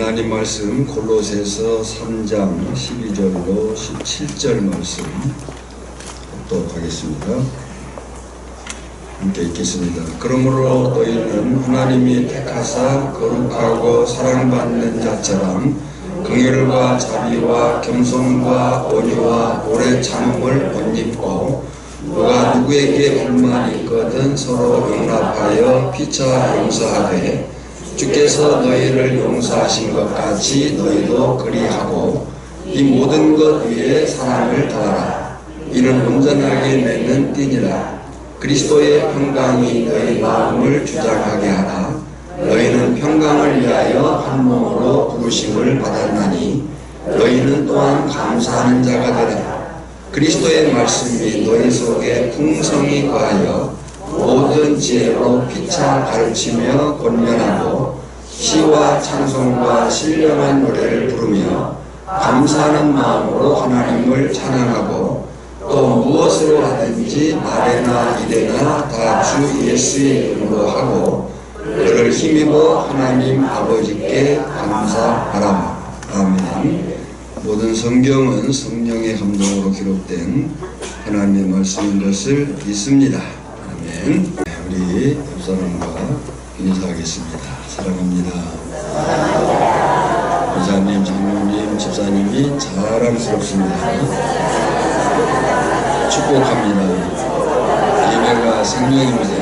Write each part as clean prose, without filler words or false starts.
하나님 말씀 골로새서 3장 12절로 17절 말씀 읽도록 하겠습니다. 함께 읽겠습니다. 그러므로 너희는 하나님이 택하사 거룩하고 사랑받는 자처럼 긍휼과 자비와 겸손과 온유와 오래 참음을 옷 입고 누가 누구에게 불만이 있거든 서로 용납하여 피차 용서하되 주께서 너희를 용서하신 것 같이 너희도 그리하고 이 모든 것 위에 사랑을 더하라. 이는 온전하게 맺는 띠니라. 그리스도의 평강이 너희 마음을 주장하게 하라. 너희는 평강을 위하여 한 몸으로 부르심을 받았나니 너희는 또한 감사하는 자가 되라. 그리스도의 말씀이 너희 속에 풍성히 거하여 모든 지혜로 피차 가르치며 권면하고 시와 찬송과 신령한 노래를 부르며 감사하는 마음으로 하나님을 찬양하고 또 무엇으로 하든지 말에나 이래나 다 주 예수의 이름으로 하고 그를 힘입어 하나님 아버지께 감사하라. 아멘. 모든 성경은 성령의 감동으로 기록된 하나님의 말씀인 것을 믿습니다. 아멘. 우리 옆사람과 인사하겠습니다. 사랑합니다. 부자님, 장로님, 집사님이 자랑스럽습니다. 축복합니다. 예배가 생명입니다.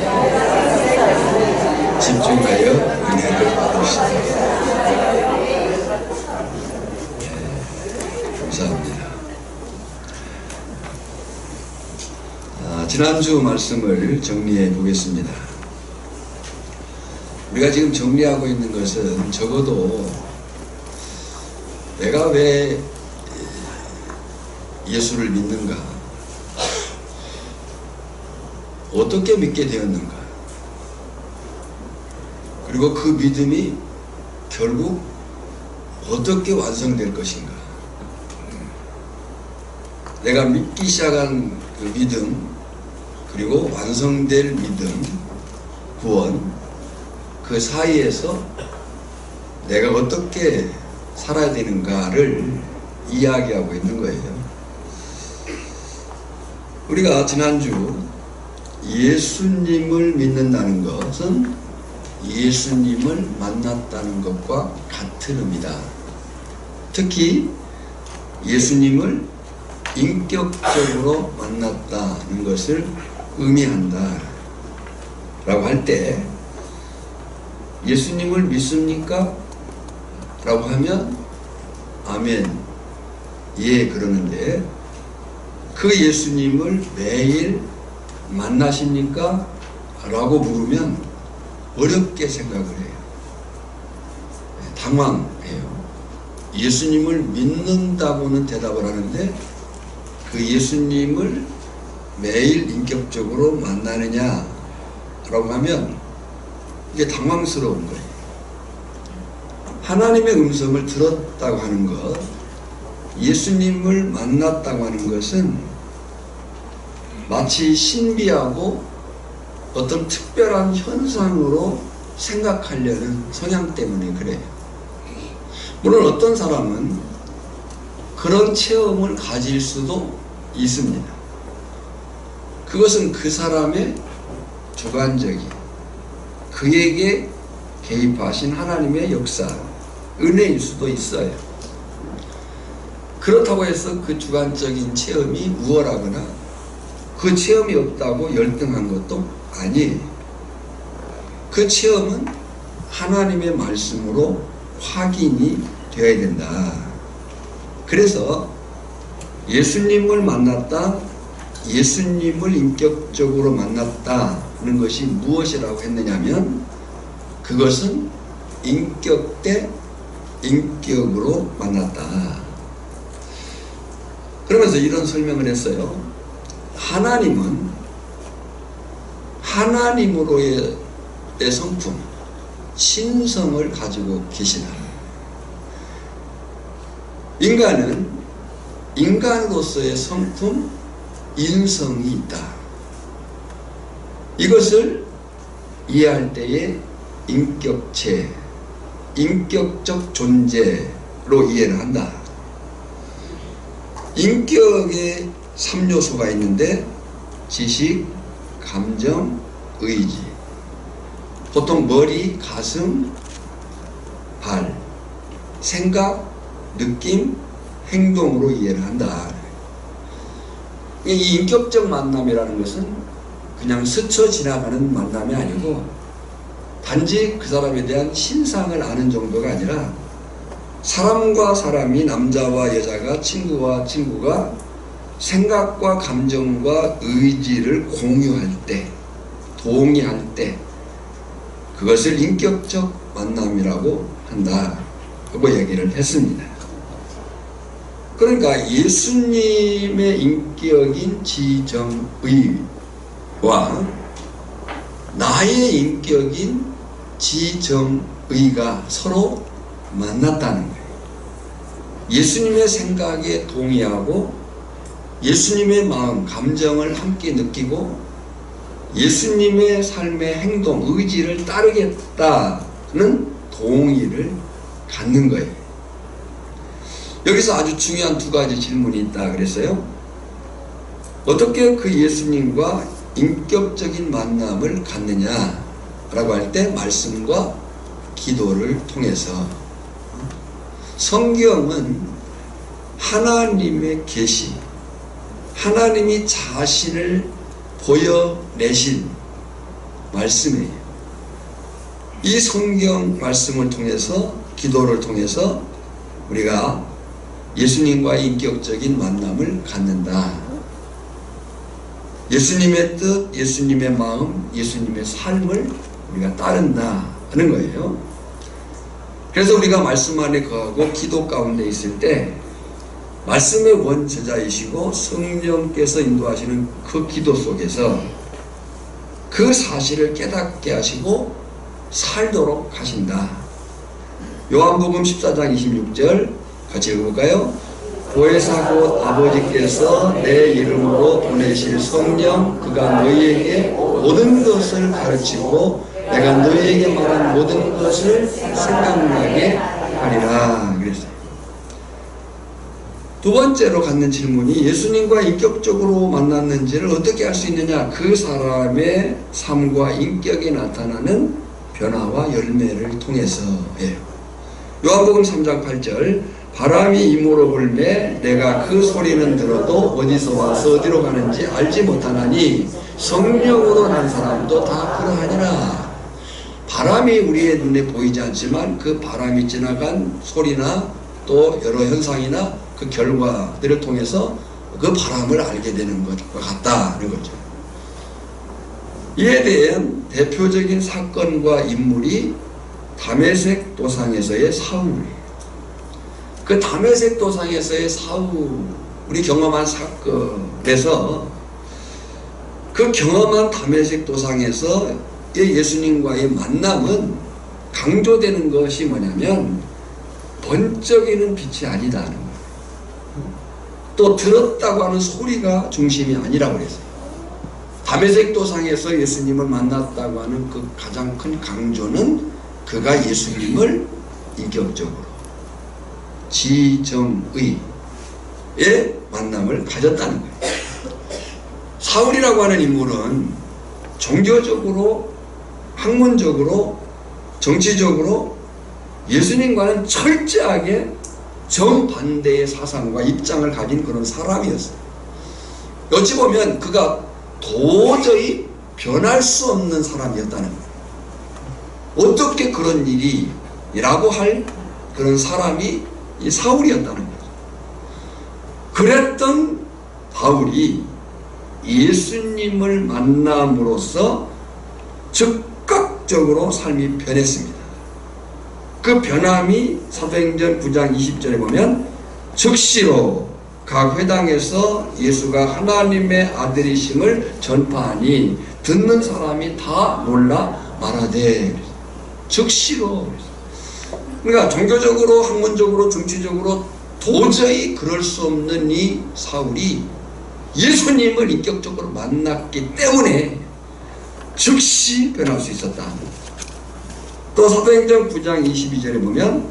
집중하여 은혜를 받으시다. 감사합니다. 지난주 말씀을 정리해 보겠습니다. 우리가 지금 정리하고 있는 것은 적어도 내가 왜 예수를 믿는가, 어떻게 믿게 되었는가, 그리고 그 믿음이 결국 어떻게 완성될 것인가, 내가 믿기 시작한 그 믿음, 그리고 완성될 믿음, 구원, 그 사이에서 내가 어떻게 살아야 되는가를 이야기하고 있는 거예요. 우리가 지난주 예수님을 믿는다는 것은 예수님을 만났다는 것과 같은 의미다. 특히 예수님을 인격적으로 만났다는 것을 의미한다 라고 할 때, 예수님을 믿습니까? 라고 하면 아멘, 예 그러는데, 그 예수님을 매일 만나십니까? 라고 물으면 어렵게 생각을 해요. 당황해요. 예수님을 믿는다고는 대답을 하는데 그 예수님을 매일 인격적으로 만나느냐 라고 하면 이게 당황스러운 거예요. 하나님의 음성을 들었다고 하는 것, 예수님을 만났다고 하는 것은 마치 신비하고 어떤 특별한 현상으로 생각하려는 성향 때문에 그래요. 물론 어떤 사람은 그런 체험을 가질 수도 있습니다. 그것은 그 사람의 주관적인, 그에게 개입하신 하나님의 역사, 은혜일 수도 있어요. 그렇다고 해서 그 주관적인 체험이 우월하거나 그 체험이 없다고 열등한 것도 아니에요. 그 체험은 하나님의 말씀으로 확인이 되어야 된다. 그래서 예수님을 만났다, 예수님을 인격적으로 만났다는 것이 무엇이라고 했느냐면, 그것은 인격 대 인격으로 만났다. 그러면서 이런 설명을 했어요. 하나님은 하나님으로의 성품, 신성을 가지고 계시다. 인간은 인간으로서의 성품, 인성이 있다. 이것을 이해할 때에 인격체, 인격적 존재로 이해를 한다. 인격에 3요소가 있는데 지식, 감정, 의지. 보통 머리, 가슴, 발, 생각, 느낌, 행동으로 이해를 한다. 이 인격적 만남이라는 것은 그냥 스쳐 지나가는 만남이 아니고 단지 그 사람에 대한 신상을 아는 정도가 아니라 사람과 사람이, 남자와 여자가, 친구와 친구가 생각과 감정과 의지를 공유할 때, 동의할 때 그것을 인격적 만남이라고 한다고 얘기를 했습니다. 그러니까 예수님의 인격인 지정의와 나의 인격인 지정의가 서로 만났다는 거예요. 예수님의 생각에 동의하고 예수님의 마음, 감정을 함께 느끼고 예수님의 삶의 행동, 의지를 따르겠다는 동의를 갖는 거예요. 여기서 아주 중요한 두 가지 질문이 있다 그랬어요. 어떻게 그 예수님과 인격적인 만남을 갖느냐라고 할 때 말씀과 기도를 통해서. 성경은 하나님의 계시, 하나님이 자신을 보여내신 말씀이에요. 이 성경 말씀을 통해서, 기도를 통해서 우리가 예수님과의 인격적인 만남을 갖는다. 예수님의 뜻, 예수님의 마음, 예수님의 삶을 우리가 따른다 하는 거예요. 그래서 우리가 말씀 안에 거하고 기도 가운데 있을 때 말씀의 원제자이시고 성령께서 인도하시는 그 기도 속에서 그 사실을 깨닫게 하시고 살도록 하신다. 요한복음 14장 26절 같이 읽어볼까요? 보혜사 곧 아버지께서 내 이름으로 보내실 성령, 그가 너희에게 모든 것을 가르치고 내가 너희에게 말한 모든 것을 생각나게 하리라 그랬어요. 두 번째로 갖는 질문이 예수님과 인격적으로 만났는지를 어떻게 알 수 있느냐? 그 사람의 삶과 인격이 나타나는 변화와 열매를 통해서예요. 요한복음 3장 8절 바람이 이모로 불매 내가 그 소리는 들어도 어디서 와서 어디로 가는지 알지 못하나니 성령으로 난 사람도 다 그러하니라. 바람이 우리의 눈에 보이지 않지만 그 바람이 지나간 소리나 또 여러 현상이나 그 결과들을 통해서 그 바람을 알게 되는 것과 같다는 거죠. 이에 대한 대표적인 사건과 인물이 다메섹 도상에서의 사울이에요. 그 다메섹 도상에서의 사울이 경험한 사건에서 그 경험한 다메섹 도상에서 예수님과의 만남은 강조되는 것이 뭐냐면 번쩍이는 빛이 아니다는 거예요. 또 들었다고 하는 소리가 중심이 아니라고 그랬어요. 다메섹 도상에서 예수님을 만났다고 하는 그 가장 큰 강조는 그가 예수님을 인격적으로 지정의의 만남을 가졌다는 거예요. 사울이라고 하는 인물은 종교적으로, 학문적으로, 정치적으로 예수님과는 철저하게 정반대의 사상과 입장을 가진 그런 사람이었어요. 어찌 보면 그가 도저히 변할 수 없는 사람이었다는 거예요. 어떻게 그런 일이 라고 할 그런 사람이 이 사울이었다는 거죠. 그랬던 바울이 예수님을 만남으로써 즉각적으로 삶이 변했습니다. 그 변함이 사도행전 9장 20절에 보면 즉시로 각 회당에서 예수가 하나님의 아들이심을 전파하니 듣는 사람이 다 놀라 말하되. 즉시로. 그러니까 종교적으로, 학문적으로, 정치적으로 도저히 그럴 수 없는 이 사울이 예수님을 인격적으로 만났기 때문에 즉시 변할 수 있었다. 또 사도행전 9장 22절에 보면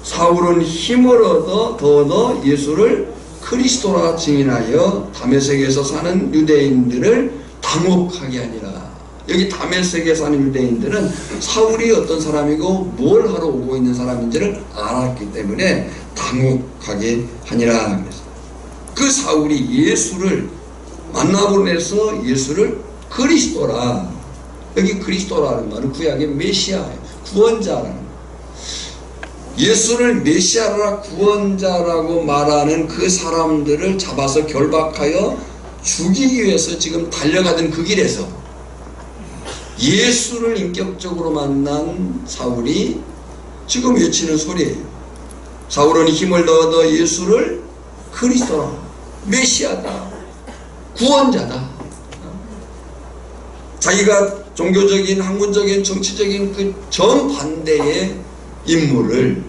사울은 힘을 얻어 더더 예수를 그리스도라 증인하여 다메섹에서 사는 유대인들을 당혹하게 하니라. 여기 다메섹에 사는 유대인들은 사울이 어떤 사람이고 뭘 하러 오고 있는 사람인지를 알았기 때문에 당혹하게 하니라. 그 사울이 예수를 만나보내서 예수를 그리스도라. 여기 그리스도라는 말은 구약의 메시아예요. 구원자라는 거예요. 예수를 메시아라 구원자라고 말하는 그 사람들을 잡아서 결박하여 죽이기 위해서 지금 달려가던 그 길에서 예수를 인격적으로 만난 사울이 지금 외치는 소리예요. 사울은 힘을 얻어 예수를 그리스도라, 메시아다, 구원자다. 자기가 종교적인, 학문적인, 정치적인 그 정반대의 인물을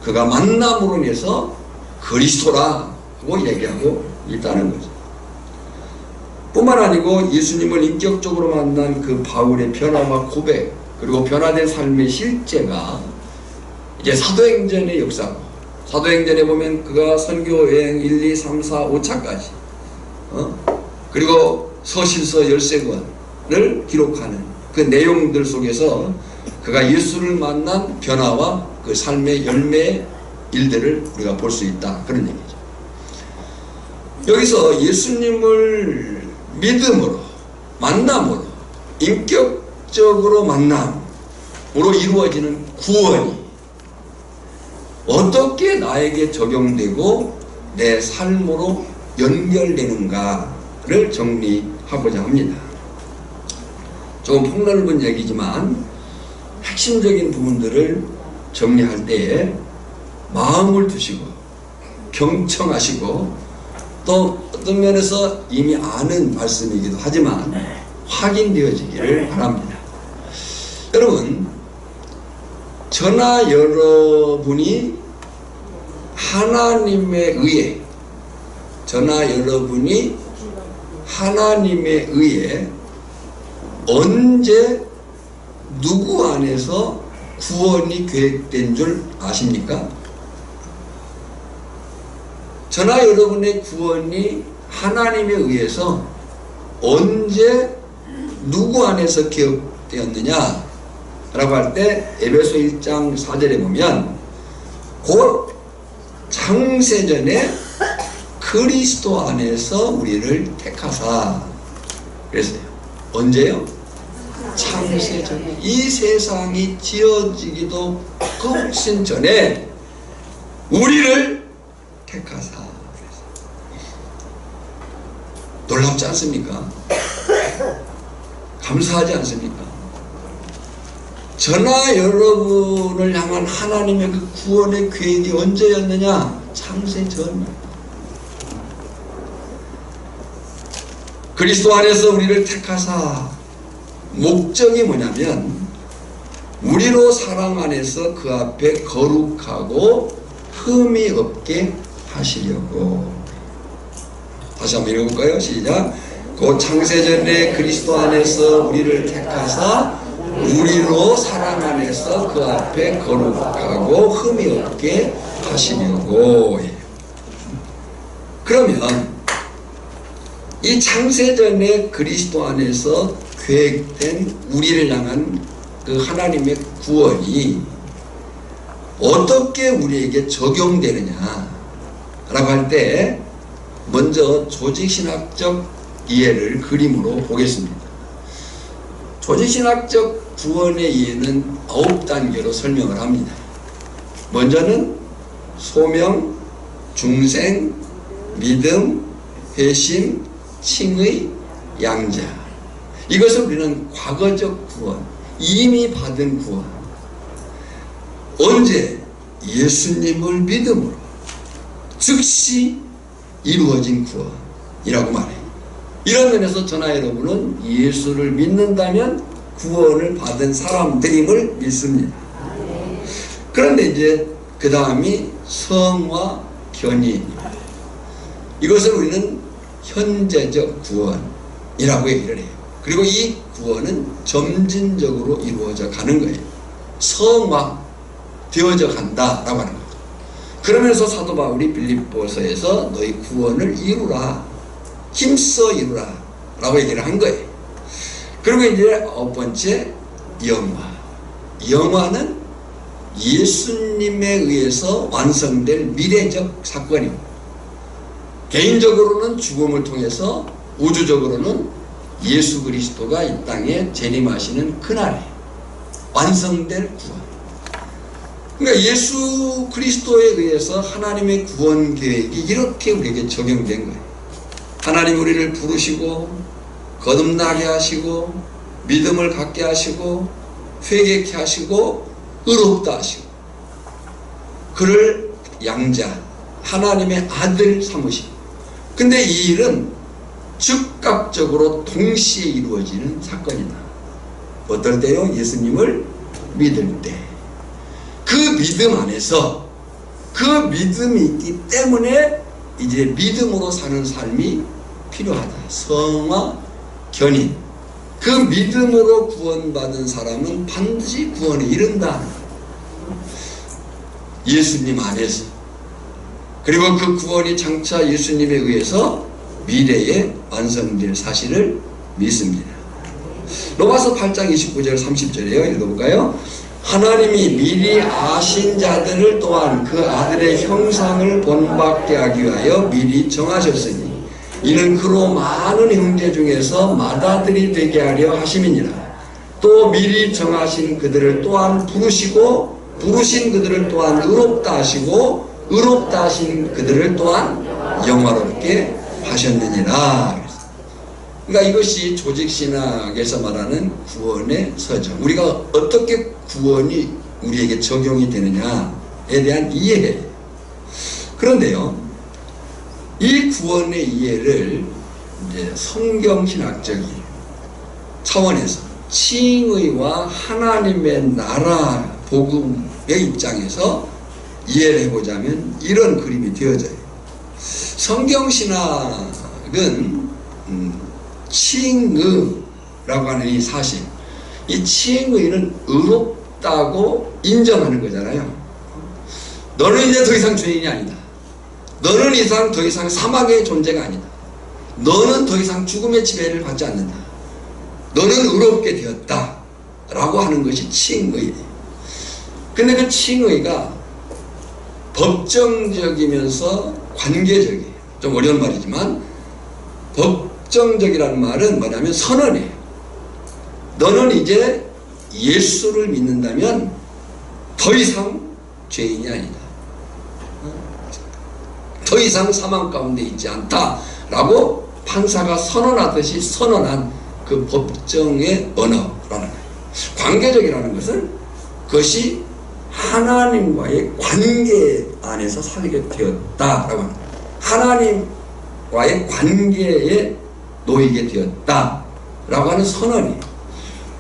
그가 만남으로 인해서 그리스도라고 얘기하고 있다는 거죠. 뿐만 아니고 예수님을 인격적으로 만난 그 바울의 변화와 고백, 그리고 변화된 삶의 실제가 이제 사도행전의 역사고, 사도행전에 보면 그가 선교 여행 1, 2, 3, 4, 5차까지 그리고 서신서 13권을 기록하는 그 내용들 속에서 그가 예수를 만난 변화와 그 삶의 열매의 일들을 우리가 볼 수 있다, 그런 얘기죠. 여기서 예수님을 믿음으로, 만남으로, 인격적으로 만남으로 이루어지는 구원이 어떻게 나에게 적용되고 내 삶으로 연결되는가를 정리하고자 합니다. 조금 폭넓은 얘기지만 핵심적인 부분들을 정리할 때에 마음을 두시고 경청하시고 또 어떤 면에서 이미 아는 말씀이기도 하지만 확인되어지기를 바랍니다. 여러분, 저나 여러분이 하나님에 의해, 저나 여러분이 하나님에 의해 언제 누구 안에서 구원이 계획된 줄 아십니까? 저나 여러분의 구원이 하나님에 의해서 언제 누구 안에서 기억되었느냐 라고 할 때 에베소 1장 4절에 보면 곧 창세전에 그리스도 안에서 우리를 택하사 그랬어요. 언제요? 창세전에, 이 세상이 지어지기도 그 훨씬 전에 우리를 택하사. 놀랍지 않습니까? 감사하지 않습니까? 저나 여러분을 향한 하나님의 그 구원의 계획이 언제였느냐? 창세전이에요. 그리스도 안에서 우리를 택하사. 목적이 뭐냐면 우리로 사랑 안에서 그 앞에 거룩하고 흠이 없게 하시려고. 다시 한번 읽어볼까요? 시작. 곧 창세전에 그리스도 안에서 우리를 택하사 우리로 사랑 안에서 그 앞에 거룩하고 흠이 없게 하시려고. 그러면 이 창세전에 그리스도 안에서 계획된 우리를 향한 그 하나님의 구원이 어떻게 우리에게 적용되느냐 라고 할 때 먼저 조직신학적 이해를 그림으로 보겠습니다. 조직신학적 구원의 이해는 9단계로 설명을 합니다. 먼저는 소명, 중생, 믿음, 회심, 칭의, 양자. 이것을 우리는 과거적 구원, 이미 받은 구원. 언제? 예수님을 믿음으로 즉시 이루어진 구원이라고 말해요. 이런 면에서 저나 여러분은 예수를 믿는다면 구원을 받은 사람들임을 믿습니다. 그런데 이제 그 다음이 성화 견인입니다. 이것을 우리는 현재적 구원이라고 얘기를 해요. 그리고 이 구원은 점진적으로 이루어져 가는 거예요. 성화되어져 간다라고 하는 거예요. 그러면서 사도 바울이 빌립보서에서 너희 구원을 이루라, 힘써 이루라 라고 얘기를 한 거예요. 그리고 이제 9번째, 영화. 영화는 예수님에 의해서 완성될 미래적 사건이고, 개인적으로는 죽음을 통해서, 우주적으로는 예수 그리스도가 이 땅에 재림하시는 그날에 완성될 구원. 그러니까 예수 그리스도에 의해서 하나님의 구원 계획이 이렇게 우리에게 적용된 거예요. 하나님 우리를 부르시고 거듭나게 하시고 믿음을 갖게 하시고 회개케 하시고 의롭다 하시고 그를 양자, 하나님의 아들 삼으시고, 근데 이 일은 즉각적으로 동시에 이루어지는 사건이다. 어떨 때요? 예수님을 믿을 때. 그 믿음 안에서, 그 믿음이 있기 때문에 이제 믿음으로 사는 삶이 필요하다. 성화, 견인. 그 믿음으로 구원받은 사람은 반드시 구원에 이른다. 예수님 안에서. 그리고 그 구원이 장차 예수님에 의해서 미래에 완성될 사실을 믿습니다. 로마서 8장 29절 30절이에요. 읽어볼까요? 하나님이 미리 아신 자들을 또한 그 아들의 형상을 본받게 하기 위하여 미리 정하셨으니 이는 그로 많은 형제 중에서 맏아들이 되게 하려 하심이니라. 또 미리 정하신 그들을 또한 부르시고 부르신 그들을 또한 의롭다 하시고 의롭다 하신 그들을 또한 영화롭게 하셨느니라. 그러니까 이것이 조직신학에서 말하는 구원의 서정. 우리가 어떻게 구원이 우리에게 적용이 되느냐에 대한 이해예요. 그런데요, 이 구원의 이해를 이제 성경신학적인 차원에서 칭의와 하나님의 나라 복음의 입장에서 이해를 해보자면 이런 그림이 되어져요. 성경신학은 칭의라고 하는 이 사실, 이 칭의는 의롭다고 인정하는 거잖아요. 너는 이제 더 이상 죄인이 아니다. 너는 더 이상 사망의 존재가 아니다. 너는 더 이상 죽음의 지배를 받지 않는다. 너는 의롭게 되었다 라고 하는 것이 칭의예요. 근데 그 칭의가 법정적이면서 관계적이에요. 좀 어려운 말이지만 법정적이라는 말은 뭐냐면 선언이에요. 너는 이제 예수를 믿는다면 더 이상 죄인이 아니다. 더 이상 사망 가운데 있지 않다라고 판사가 선언하듯이 선언한 그 법정의 언어라는 거예요. 관계적이라는 것은 그것이 하나님과의 관계 안에서 살게 되었다라고 합니다. 하나님과의 관계에 놓이게 되었다라고 하는 선언이에요.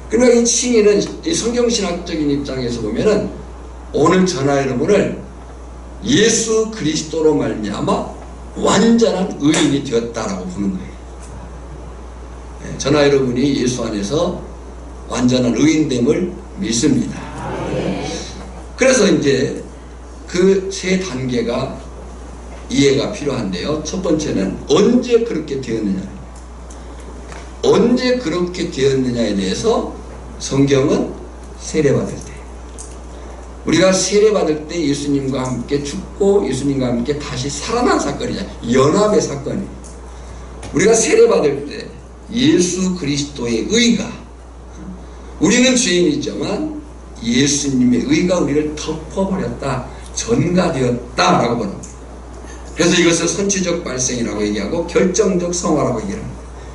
그러니까 이 칭의는 이 성경신학적인 입장에서 보면은 오늘 전하 여러분을 예수 그리스도로 말미암아 완전한 의인이 되었다라고 부르는 거예요. 전하 여러분이 예수 안에서 완전한 의인됨을 믿습니다. 그래서 이제 그 세 단계가 이해가 필요한데요. 첫 번째는 언제 그렇게 되었느냐. 언제 그렇게 되었느냐에 대해서 성경은 세례받을 때, 우리가 세례받을 때 예수님과 함께 죽고 예수님과 함께 다시 살아난 사건이잖아요. 연합의 사건이에요. 우리가 세례받을 때 예수 그리스도의 의가, 우리는 죄인이지만 예수님의 의가 우리를 덮어버렸다, 전가되었다라고 보는 거예요. 그래서 이것을 선취적 발생이라고 얘기하고 결정적 성화라고 얘기합니다.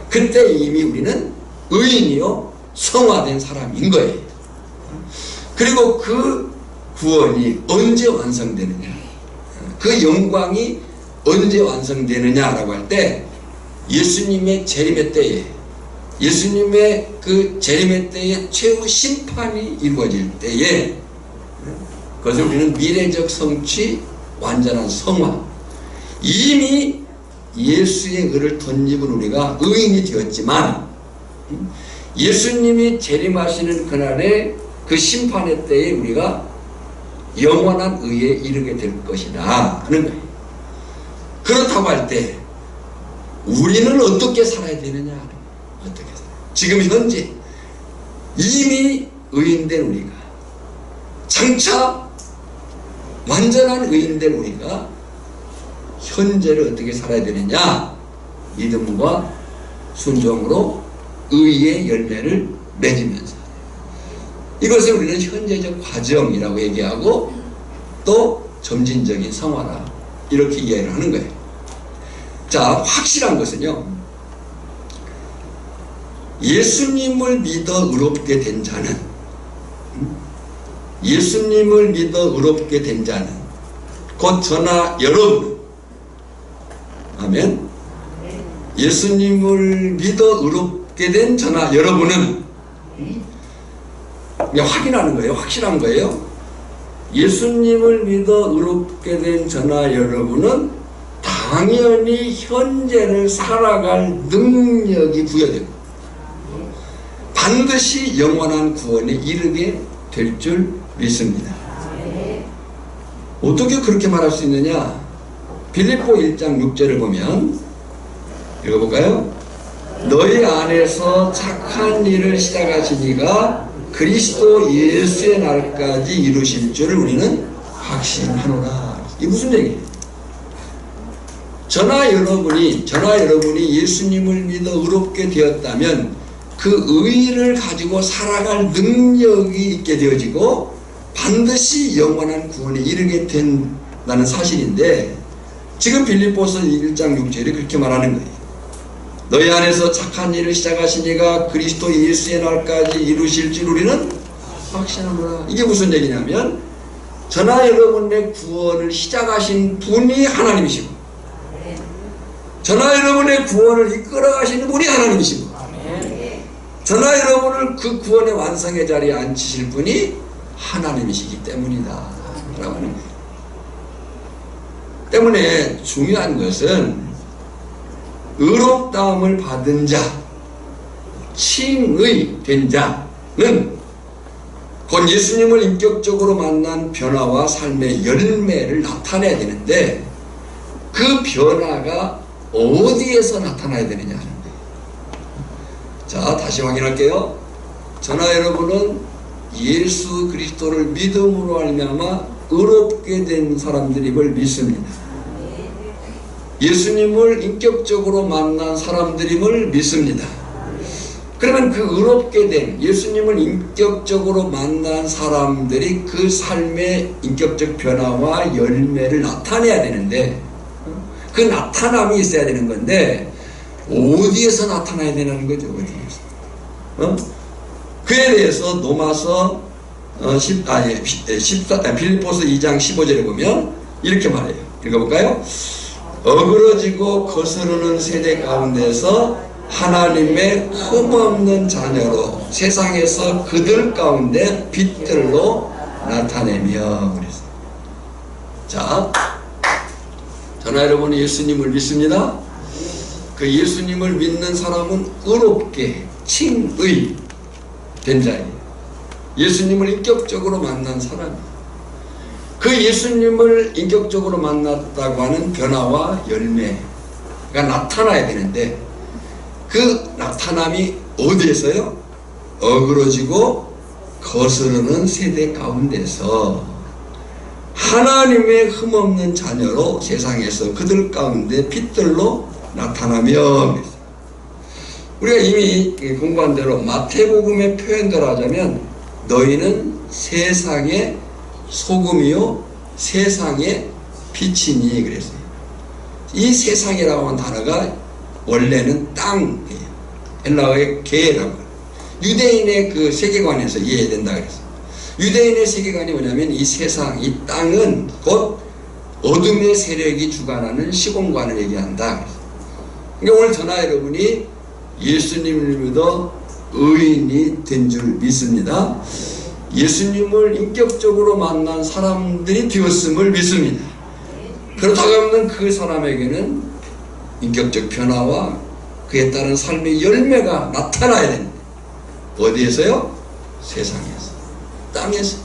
그때 이미 우리는 의인이요 성화된 사람인 거예요. 그리고 그 구원이 언제 완성되느냐, 그 영광이 언제 완성되느냐라고 할 때 예수님의 재림의 때에, 예수님의 그 재림의 때에 최후 심판이 이루어질 때에, 그것을 우리는 미래적 성취, 완전한 성화, 이미 예수의 의를 덧입은 우리가 의인이 되었지만 예수님이 재림하시는 그날에 그 심판의 때에 우리가 영원한 의에 이르게 될 것이다 하는 거예요. 그렇다고 할 때 우리는 어떻게 살아야 되느냐? 어떻게 살아야? 지금 현재 이미 의인된 우리가, 장차 완전한 의인된 우리가 현재를 어떻게 살아야 되느냐? 믿음과 순종으로 의의 열매를 맺으면서, 이것을 우리는 현재적 과정이라고 얘기하고 또 점진적인 성화라 이렇게 이해를 하는 거예요. 자, 확실한 것은요, 예수님을 믿어 의롭게 된 자는, 예수님을 믿어 의롭게 된 자는 곧 저나 여러분, 아멘. 예수님을 믿어 의롭게 된 저나 여러분은, 확인하는 거예요. 확실한 거예요. 예수님을 믿어 의롭게 된 저나 여러분은 당연히 현재를 살아갈 능력이 부여되고 반드시 영원한 구원에 이르게 될 줄 믿습니다. 어떻게 그렇게 말할 수 있느냐? 빌립보 1장 6절을 보면, 읽어볼까요? 너희 안에서 착한 일을 시작하시니가 그리스도 예수의 날까지 이루실 줄을 우리는 확신하노라. 이게 무슨 얘기예요? 저나 여러분이 예수님을 믿어 의롭게 되었다면 그 의를 가지고 살아갈 능력이 있게 되어지고 반드시 영원한 구원에 이르게 된다는 사실인데, 지금 빌립보서 1장 6절이 그렇게 말하는 거예요. 너희 안에서 착한 일을 시작하시니가 그리스도 예수의 날까지 이루실 줄 우리는 확신하노라. 이게 무슨 얘기냐면, 저나 여러분의 구원을 시작하신 분이 하나님이시고 저나 여러분의 구원을 이끌어가시는 분이 하나님이시고 저나 여러분을 그 구원의 완성의 자리에 앉히실 분이 하나님이시기 때문이다 라고 하는 거예요. 때문에 중요한 것은 의롭다함을 받은 자, 칭의 된 자는 곧 예수님을 인격적으로 만난 변화와 삶의 열매를 나타내야 되는데, 그 변화가 어디에서 나타나야 되느냐 하는 거예요. 자, 다시 확인할게요. 저나 여러분은 예수 그리스도를 믿음으로 말미암아 의롭게 된 사람들임을 믿습니다. 예수님을 인격적으로 만난 사람들임을 믿습니다. 그러면 그 의롭게 된 예수님을 인격적으로 만난 사람들이 그 삶의 인격적 변화와 열매를 나타내야 되는데, 그 나타남이 있어야 되는 건데 어디에서 나타나야 되는 거죠? 어디에서? 그에 대해서 로마서 빌립보서 2장 15절에 보면 이렇게 말해요. 읽어볼까요? 어그러지고 거스르는 세대 가운데서 하나님의 흠없는 자녀로 세상에서 그들 가운데 빛들로 나타내며. 그래서 자, 저나 여러분이 예수님을 믿습니다. 그 예수님을 믿는 사람은 의롭게 칭의 된 자예요. 예수님을 인격적으로 만난 사람이에요. 그 예수님을 인격적으로 만났다고 하는 변화와 열매가 나타나야 되는데, 그 나타남이 어디에서요? 어그러지고 거스르는 세대 가운데서 하나님의 흠없는 자녀로 세상에서 그들 가운데 빛들로 나타나며. 우리가 이미 공부한 대로 마태복음의 표현대로 하자면 너희는 세상의 소금이요 세상의 빛이니 그랬어요. 이 세상이라고 하는 단어가 원래는 땅이에요. 헬라어의 게라고 해요. 유대인의 그 세계관에서 이해해야 된다 그랬어요. 유대인의 세계관이 뭐냐면 이 세상, 이 땅은 곧 어둠의 세력이 주관하는 시공간을 얘기한다. 그러니까 오늘 저나 여러분이 예수님을 믿어 의인이 된 줄 믿습니다. 예수님을 인격적으로 만난 사람들이 되었음을 믿습니다. 그렇다고 하면 그 사람에게는 인격적 변화와 그에 따른 삶의 열매가 나타나야 됩니다. 어디에서요? 세상에서. 땅에서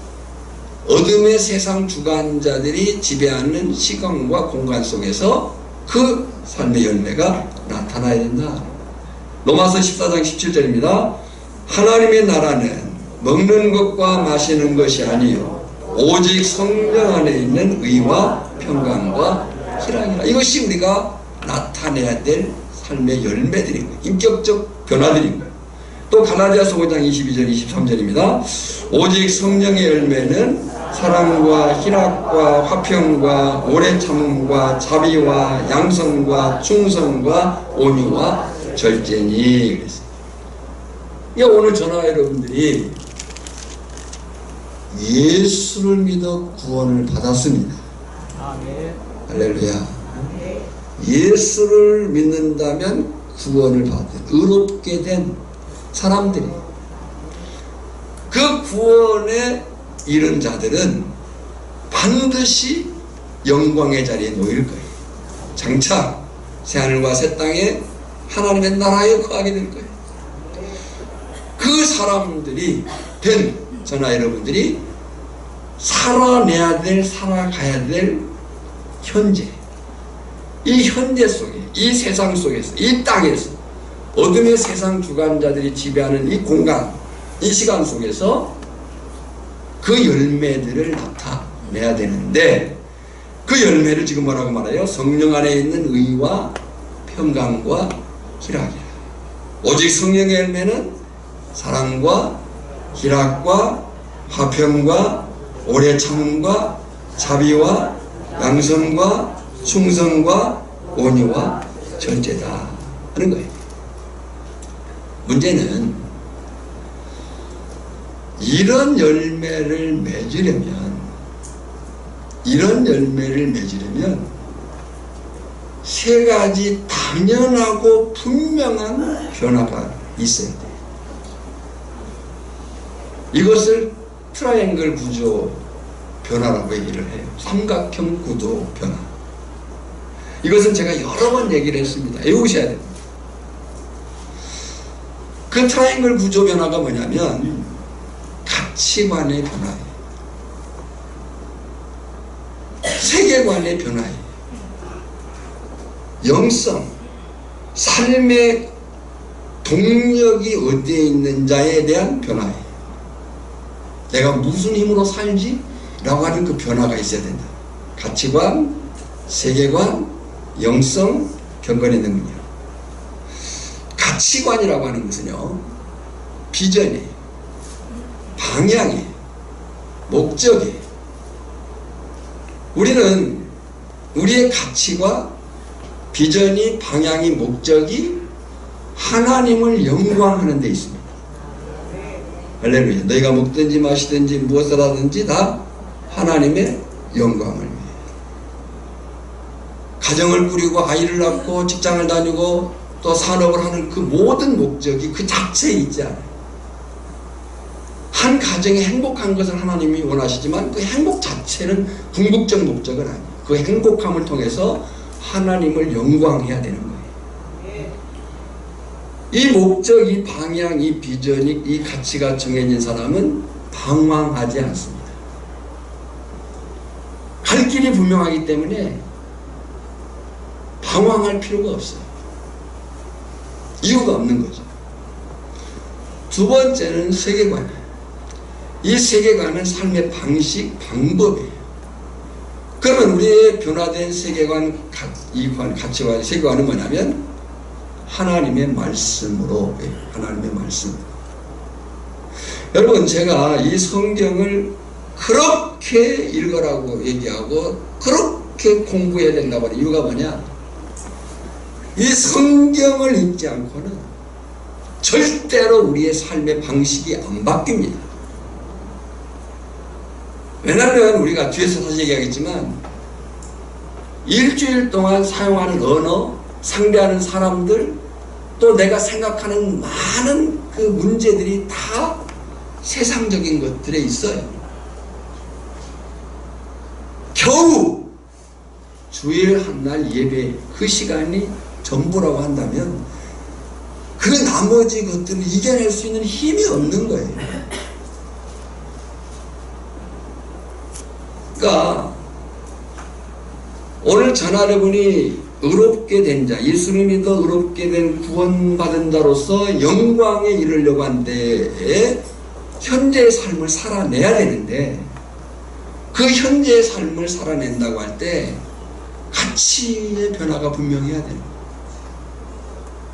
어둠의 세상 주관자들이 지배하는 시간과 공간 속에서 그 삶의 열매가 나타나야 된다. 로마서 14장 17절입니다. 하나님의 나라는 먹는 것과 마시는 것이 아니요 오직 성령 안에 있는 의와 평강과 희락이라. 이것이 우리가 나타내야 될 삶의 열매들인 거예요. 인격적 변화들인 거예요. 또 갈라디아서 5장 22절 23절입니다. 오직 성령의 열매는 사랑과 희락과 화평과 오래 참음과 자비와 양선과 충성과 온유와 절제니. 그랬어요. 그러니까 오늘 저나 여러분들이 예수를 믿어 구원을 받았습니다. 할렐루야. 예수를 믿는다면 구원을 받은 의롭게 된 사람들이, 그 구원에 이른 자들은 반드시 영광의 자리에 놓일 거예요. 장차 새하늘과 새 땅에 하나님의 나라에 거하게 될 거예요. 그 사람들이 된 저나 여러분들이 살아내야 될, 살아가야 될 현재, 이 현재 속에, 이 세상 속에서, 이 땅에서 어둠의 세상 주관자들이 지배하는 이 공간, 이 시간 속에서 그 열매들을 나타내야 되는데, 그 열매를 지금 뭐라고 말해요? 성령 안에 있는 의와 평강과 희락이라. 오직 성령의 열매는 사랑과 희락과 화평과 오래 참음과 자비와 양선과 충성과 온유와 절제다 하는 거예요. 문제는 이런 열매를 맺으려면 세 가지 당연하고 분명한 변화가 있어야 돼요. 이것을 트라이앵글 구조 변화라고 얘기를 해요. 삼각형 구도 변화. 이것은 제가 여러 번 얘기를 했습니다. 외우셔야 됩니다. 그 트라이앵글 구조 변화가 뭐냐면 가치관의 변화예요. 세계관의 변화예요. 영성, 삶의 동력이 어디에 있는지에 대한 변화예요. 내가 무슨 힘으로 살지? 라고 하는 그 변화가 있어야 된다. 가치관, 세계관, 영성, 경건의 능력. 가치관이라고 하는 것은요, 비전이에요. 방향이에요. 목적이에요. 우리는 우리의 가치와 비전이, 방향이, 목적이 하나님을 영광하는 데 있습니다. 할렐루야. 너희가 먹든지 마시든지 무엇을 하든지 다 하나님의 영광을 위해. 가정을 꾸리고 아이를 낳고 직장을 다니고 또 산업을 하는 그 모든 목적이 그 자체에 있지 않아요. 한 가정이 행복한 것을 하나님이 원하시지만 그 행복 자체는 궁극적 목적은 아니에요. 그 행복함을 통해서 하나님을 영광해야 되는 거예요. 이 목적, 이 방향, 이 비전이, 이 가치가 정해진 사람은 방황하지 않습니다. 갈 길이 분명하기 때문에 방황할 필요가 없어요. 이유가 없는 거죠. 두 번째는 세계관이에요. 이 세계관은 삶의 방식, 방법이에요. 그러면 우리의 변화된 세계관, 가치관, 세계관은 뭐냐면 하나님의 말씀으로, 하나님의 말씀. 여러분, 제가 이 성경을 그렇게 읽으라고 얘기하고 그렇게 공부해야 된다고 하는 이유가 뭐냐? 이 성경을 읽지 않고는 절대로 우리의 삶의 방식이 안 바뀝니다. 왜냐하면 우리가 뒤에서 다시 얘기하겠지만 일주일 동안 사용하는 언어, 상대하는 사람들, 또 내가 생각하는 많은 그 문제들이 다 세상적인 것들에 있어요. 겨우 주일 한날 예배 그 시간이 전부라고 한다면 그 나머지 것들을 이겨낼 수 있는 힘이 없는 거예요. 그러니까 오늘 저나 여러분이 의롭게 된 자, 예수를 믿어 의롭게 된 구원받은 자로서 영광에 이르려고 한 때에 현재의 삶을 살아내야 되는데, 그 현재의 삶을 살아낸다고 할 때 가치의 변화가 분명해야 되는 거예요.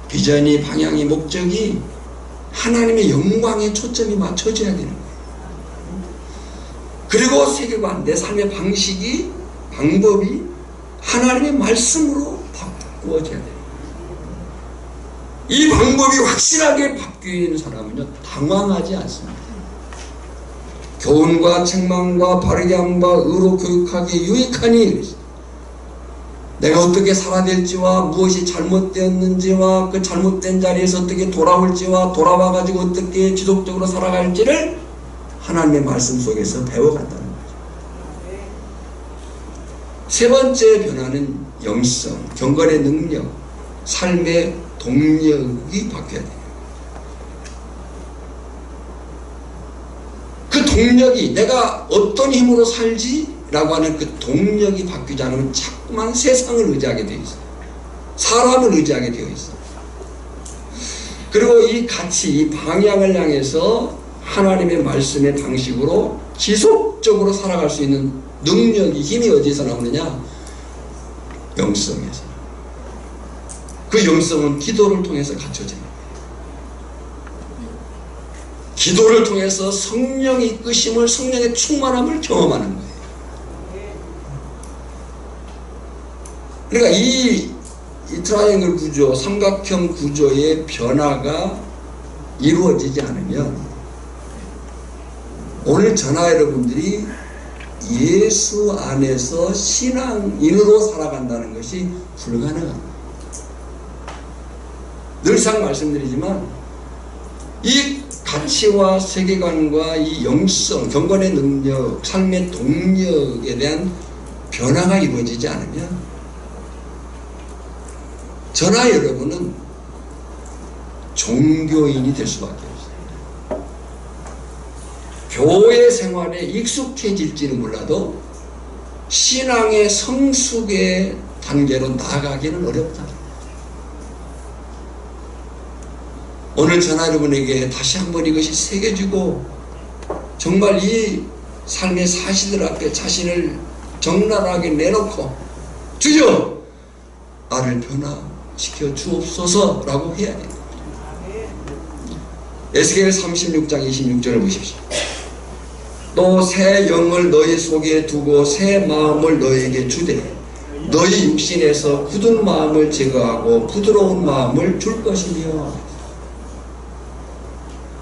비전이, 방향이, 목적이 하나님의 영광에 초점이 맞춰져야 되는 거예요. 그리고 세계관, 내 삶의 방식이, 방법이 하나님의 말씀으로 바꾸어져야 돼요. 이 방법이 확실하게 바뀌는 사람은요, 당황하지 않습니다. 교훈과 책망과 바르게 함과 의로 교육하기에 유익하니, 내가 어떻게 살아야 될지와 무엇이 잘못되었는지와 그 잘못된 자리에서 어떻게 돌아올지와 돌아와가지고 어떻게 지속적으로 살아갈지를 하나님의 말씀 속에서 배워간다는 거죠. 세 번째 변화는 영성, 경건의 능력, 삶의 동력이 바뀌어야 돼요. 그 동력이, 내가 어떤 힘으로 살지? 라고 하는 그 동력이 바뀌지 않으면 자꾸만 세상을 의지하게 되어 있어요. 사람을 의지하게 되어 있어요. 그리고 이 가치, 이 방향을 향해서 하나님의 말씀의 방식으로 지속적으로 살아갈 수 있는 능력이, 힘이 어디서 나오느냐? 영성에서. 그 영성은 기도를 통해서 갖춰집니다. 기도를 통해서 성령의 이끄심을, 성령의 충만함을 경험하는 거예요. 그러니까 이 트라이앵글 구조, 삼각형 구조의 변화가 이루어지지 않으면 오늘 저나 여러분들이 예수 안에서 신앙인으로 살아간다는 것이 불가능합니다. 늘상 말씀드리지만 이 가치와 세계관과 이 영성, 경건의 능력, 삶의 동력에 대한 변화가 이루어지지 않으면 저나 여러분은 종교인이 될 수밖에 없어요. 교회 생활에 익숙해질지는 몰라도 신앙의 성숙의 단계로 나아가기는 어렵다. 오늘 저나 여러분에게 다시 한번 이것이 새겨지고 정말 이 삶의 사실들 앞에 자신을 적나라하게 내놓고 주여 나를 변화시켜 주옵소서라고 해야 됩니다. 에스겔 36장 26절을 보십시오. 또 새 영을 너희 속에 두고 새 마음을 너희에게 주되 너희 육신에서 굳은 마음을 제거하고 부드러운 마음을 줄 것이며,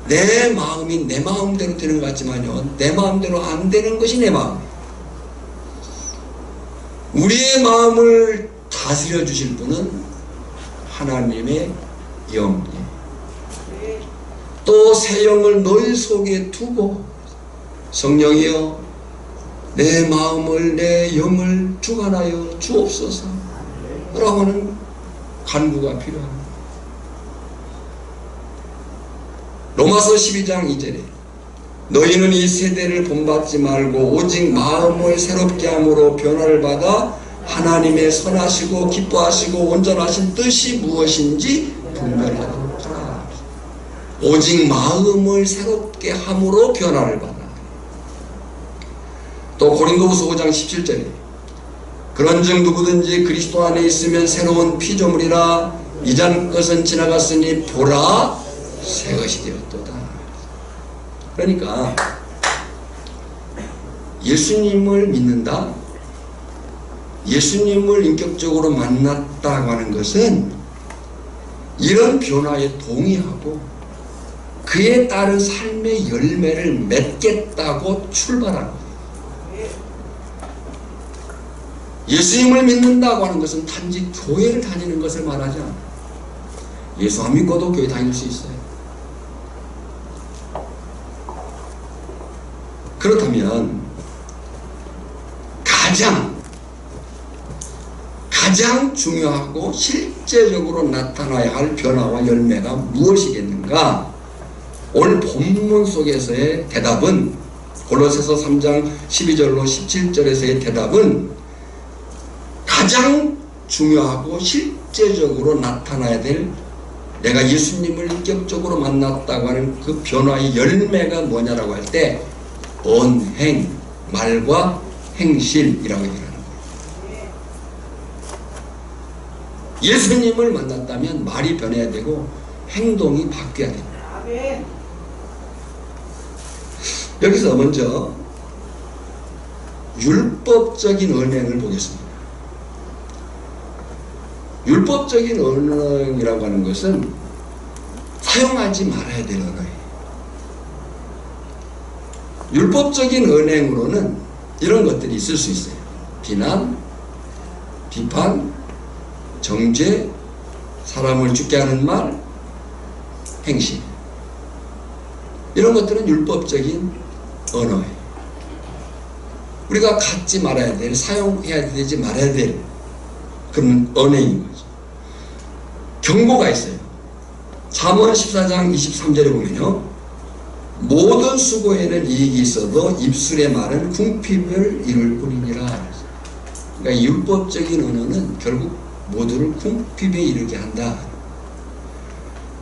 내 마음이 내 마음대로 되는 것 같지만요, 내 마음대로 안 되는 것이 내 마음이에요. 우리의 마음을 다스려 주실 분은 하나님의 영이에요. 또 새 영을 너희 속에 두고 성령이여 내 마음을 내 영을 주관하여 주옵소서 라고 하는 간구가 필요합니다. 로마서 12장 2절에 너희는 이 세대를 본받지 말고 오직 마음을 새롭게 함으로 변화를 받아 하나님의 선하시고 기뻐하시고 온전하신 뜻이 무엇인지 분별하도록 하라. 오직 마음을 새롭게 함으로 변화를 받아. 또 고린도후서 5장 17절에 그런즉 누구든지 그리스도 안에 있으면 새로운 피조물이라 이전 것은 지나갔으니 보라 새 것이 되었도다. 그러니까 예수님을 믿는다, 예수님을 인격적으로 만났다고 하는 것은 이런 변화에 동의하고 그에 따른 삶의 열매를 맺겠다고 출발하는 거예요. 예수님을 믿는다고 하는 것은 단지 교회를 다니는 것을 말하지 않아요. 예수 안 믿고도 교회 다닐 수 있어요. 그렇다면 가장 중요하고 실제적으로 나타나야 할 변화와 열매가 무엇이겠는가? 오늘 본문 속에서의 대답은 골로새서 3장 12절로 17절에서의 대답은 가장 중요하고 실제적으로 나타나야 될 내가 예수님을 인격적으로 만났다고 하는 그 변화의 열매가 뭐냐라고 할 때 언행, 말과 행실이라고 얘기하는 거예요. 예수님을 만났다면 말이 변해야 되고 행동이 바뀌어야 됩니다. 여기서 먼저 율법적인 언행을 보겠습니다. 율법적인 언행이라고 하는 것은 사용하지 말아야 될 언어예요. 율법적인 언행으로는 이런 것들이 있을 수 있어요. 비난, 비판, 정죄, 사람을 죽게 하는 말, 행실. 이런 것들은 율법적인 언어예요. 우리가 갖지 말아야 될, 사용해야 되지 말아야 될 그런 언행인 거죠. 경고가 있어요. 잠언 14장 23절에 보면요, 모든 수고에는 이익이 있어도 입술의 말은 궁핍을 이룰 뿐이니라. 그러니까 율법적인 언어는 결국 모두를 궁핍에 이르게 한다.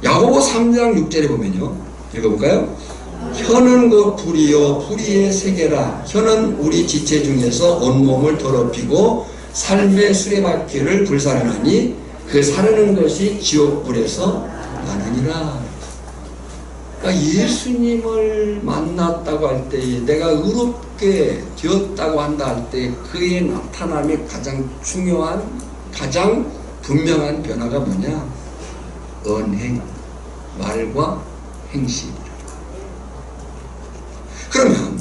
야고보 3장 6절에 보면요, 읽어볼까요? 혀는 곧 불이요 불의의 세계라. 혀는 우리 지체 중에서 온몸을 더럽히고 삶의 수레바퀴를 불사르나니 그 사르는 것이 지옥불에서 나느니라. 그러니까 예수님을 만났다고 할 때, 내가 의롭게 되었다고 한다 할 때 그의 나타남의 가장 중요한, 가장 분명한 변화가 뭐냐? 언행, 말과 행실. 그러면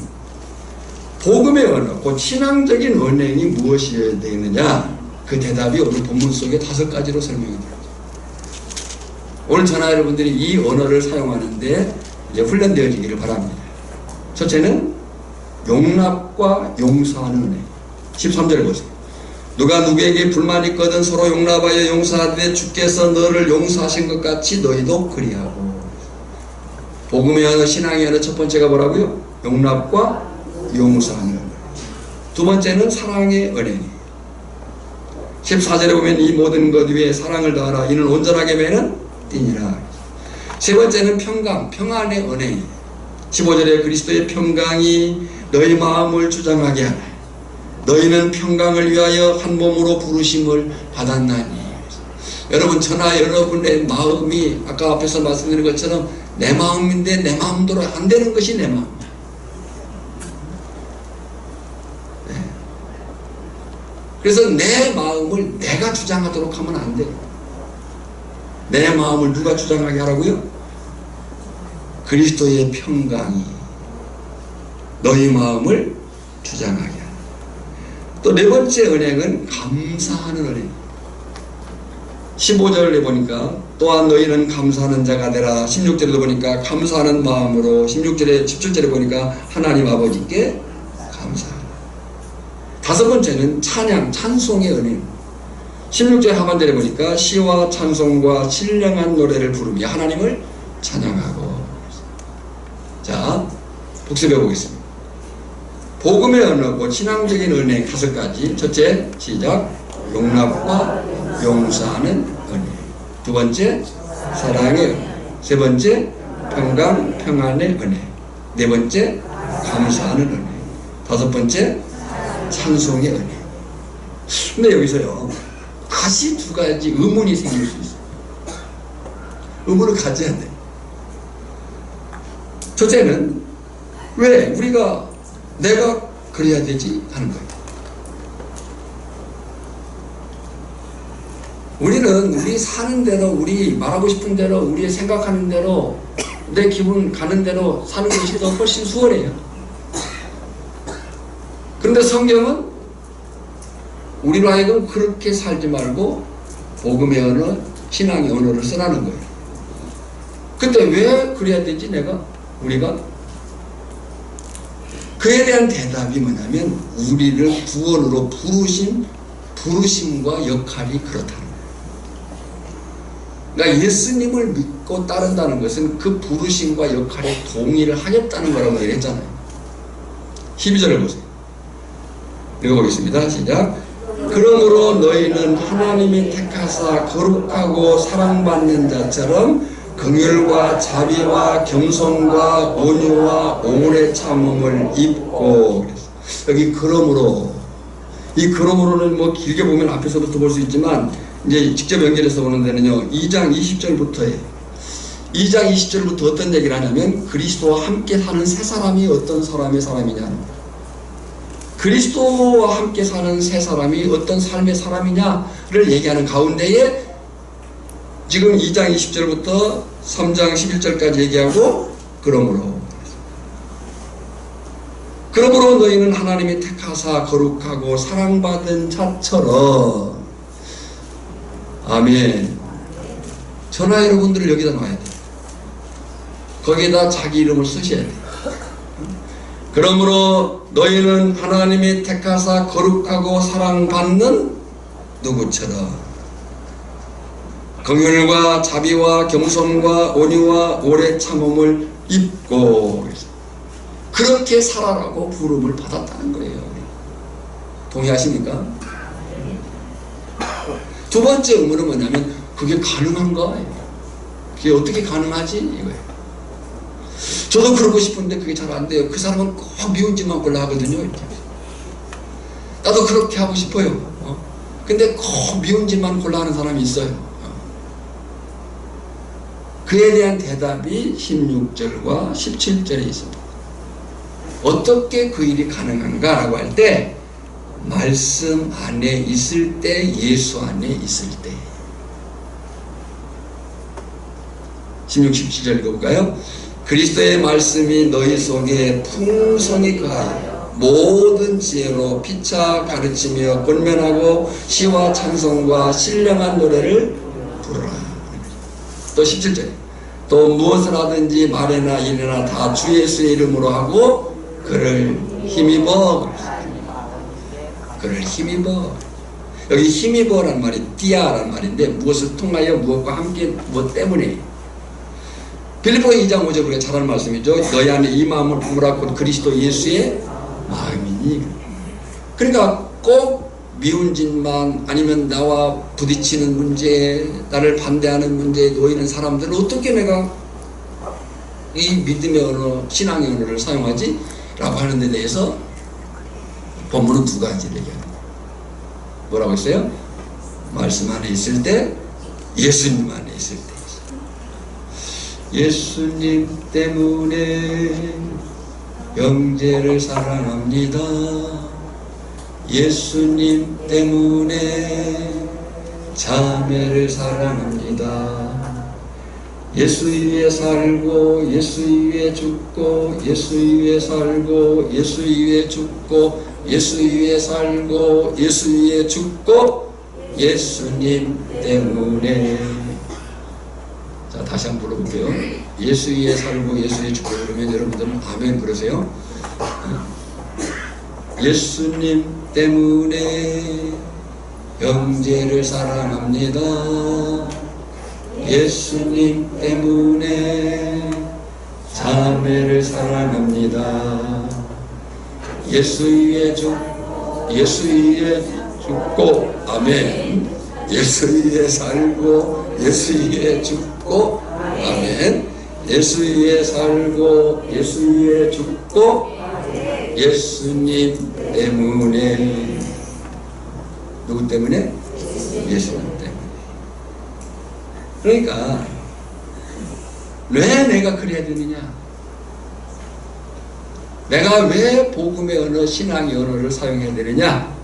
복음의 언어, 곧 신앙적인 언행이 무엇이어야 되느냐? 그 대답이 오늘 본문 속에 5가지로 설명이 됩니다. 오늘 저나 여러분들이 이 언어를 사용하는데 이제 훈련되어지기를 바랍니다. 첫째는 용납과 용서하는 은혜. 13절을 보세요. 누가 누구에게 불만이 있거든 서로 용납하여 용서하되 주께서 너를 용서하신 것 같이 너희도 그리하고. 복음의 언어, 신앙의 언어 첫 번째가 뭐라고요? 용납과 용서하는 은혜. 두 번째는 사랑의 은혜. 14절에 보면 이 모든 것 위에 사랑을 더하라. 이는 온전하게 매는 띠니라. 세 번째는 평강, 평안의 은혜. 15절에 그리스도의 평강이 너희 마음을 주장하게 하라. 너희는 평강을 위하여 한 몸으로 부르심을 받았나니. 여러분, 저나 여러분의 마음이 아까 앞에서 말씀드린 것처럼 내 마음인데 내 마음대로 안 되는 것이 내 마음. 그래서 내 마음을 내가 주장하도록 하면 안 돼요. 내 마음을 누가 주장하게 하라고요? 그리스도의 평강이 너희 마음을 주장하게 하라. 또 네 번째 은행은 감사하는 은행. 15절에 보니까 또한 너희는 감사하는 자가 되라. 16절에도 보니까 감사하는 마음으로, 16절에 17절에 보니까 하나님 아버지께 감사하라. 다섯 번째는 찬양, 찬송의 은혜. 16절 하반절에 보니까 시와 찬송과 신령한 노래를 부르며 하나님을 찬양하고. 자, 복습해 보겠습니다. 복음의 언어고 신앙적인 은혜 5가지. 첫째, 시작. 용납과 용서하는 은혜. 두 번째, 사랑의 은혜. 세 번째, 평강, 평안의 은혜. 네 번째, 감사하는 은혜. 다섯 번째, 찬송의 은혜. 근데 여기서요, 다시 2가지 의문이 생길 수 있어요. 의문을 가져야 돼. 첫째는 왜 내가 그래야 되지 하는 거예요. 우리는 우리 사는 대로, 우리 말하고 싶은 대로, 우리 생각하는 대로, 내 기분 가는 대로 사는 것이 더 훨씬 수월해요. 그런데 성경은 우리로 하여금 그렇게 살지 말고 복음의 언어, 신앙의 언어를 쓰라는 거예요. 근데 왜 그래야 되지 우리가? 그에 대한 대답이 뭐냐면 우리를 구원으로 부르심과 역할이 그렇다는 거예요. 그러니까 예수님을 믿고 따른다는 것은 그 부르심과 역할에 동의를 하겠다는 거라고 얘기했잖아요. 12절을 보세요. 읽어보겠습니다. 시작. 그러므로 너희는 하나님이 택하사 거룩하고 사랑받는 자처럼 긍휼과 자비와 겸손과 온유와 오래 참음을 입고. 여기 그러므로, 이 그러므로는 뭐 길게 보면 앞에서부터 볼 수 있지만 이제 직접 연결해서 보는 데는요 2장 20절부터예요. 2장 20절부터 어떤 얘기를 하냐면 그리스도와 함께 사는 세 사람이 어떤 사람의 사람이냐, 그리스도와 함께 사는 세 사람이 어떤 삶의 사람이냐를 얘기하는 가운데에 지금 2장 20절부터 3장 11절까지 얘기하고 그러므로 너희는 하나님이 택하사 거룩하고 사랑받은 자처럼. 아멘. 저나 여러분들을 여기다 놔야 돼요. 거기에다 자기 이름을 쓰셔야 돼요. 그러므로 너희는 하나님이 택하사 거룩하고 사랑받는 누구처럼 긍휼과 자비와 겸손과 온유와 오래 참음을 입고 그렇게 살아라고 부름을 받았다는 거예요. 동의하십니까? 두 번째 의문은 뭐냐면 그게 가능한가? 그게 어떻게 가능하지? 이거예요. 저도 그러고 싶은데 그게 잘 안 돼요. 그 사람은 꼭 미운 짓만 골라 하거든요. 나도 그렇게 하고 싶어요. 근데 꼭 미운 짓만 골라 하는 사람이 있어요. 그에 대한 대답이 16절과 17절에 있습니다. 어떻게 그 일이 가능한가 라고 할 때 말씀 안에 있을 때, 예수 안에 있을 때. 16, 17절 읽어볼까요? 그리스도의 말씀이 너희 속에 풍성히 거하여 모든 지혜로 피차 가르치며 권면하고 시와 찬송과 신령한 노래를 부르라. 또 17절에 또 무엇을 하든지 말이나 일이나 다 주 예수의 이름으로 하고 그를 힘입어. 여기 힘입어란 말이 띠아란 말인데 무엇을 통하여 무엇과 함께 무엇 때문에. 빌립보서 2장 5절 우리가 잘 아는 말씀이죠. 너희 안에 이 마음을 품으라 곧 그리스도 예수의 마음이니. 그러니까 꼭 미운 짓만 아니면 나와 부딪히는 문제, 나를 반대하는 문제에 놓이는 사람들은 어떻게 내가 이 믿음의 언어, 신앙의 언어를 사용하지? 라고 하는 데 대해서 본문은 두 가지를 얘기합니다. 뭐라고 했어요? 말씀 안에 있을 때, 예수님 안에 있을 때. 예수님 때문에 형제를 사랑합니다. 예수님 때문에 자매를 사랑합니다. 예수 위에 살고 예수 위에 죽고 예수 위에 살고 예수 위에 죽고 예수 위에 살고 예수 위에 죽고 예수님 때문에. 자, 다시 한번 불러볼게요. 예수 위에 살고 예수 위에 죽고. 그러면 여러분들은 아멘 그러세요. 예수님 때문에 형제를 사랑합니다. 예수님 때문에 자매를 사랑합니다. 예수 위에 죽고 아멘. 예수 위에 살고 예수 위에 죽고 아멘. 예수 위에 살고 예수 위에 죽고 예수님 때문에. 누구 때문에? 예수님 때문에. 그러니까 왜 내가 그래야 되느냐? 내가 왜 복음의 언어, 신앙의 언어를 사용해야 되느냐?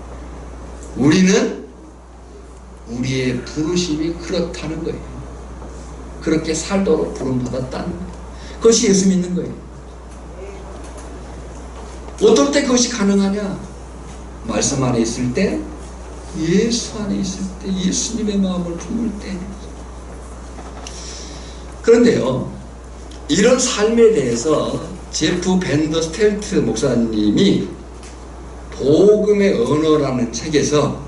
우리는 우리의 부르심이 그렇다는 거예요. 그렇게 살도록 부름받았다는 거예요. 그것이 예수 믿는 거예요. 어떨 때 그것이 가능하냐? 말씀 안에 있을 때, 예수 안에 있을 때, 예수님의 마음을 품을 때. 그런데요, 이런 삶에 대해서 제프 밴더 스텔트 목사님이 복음의 언어라는 책에서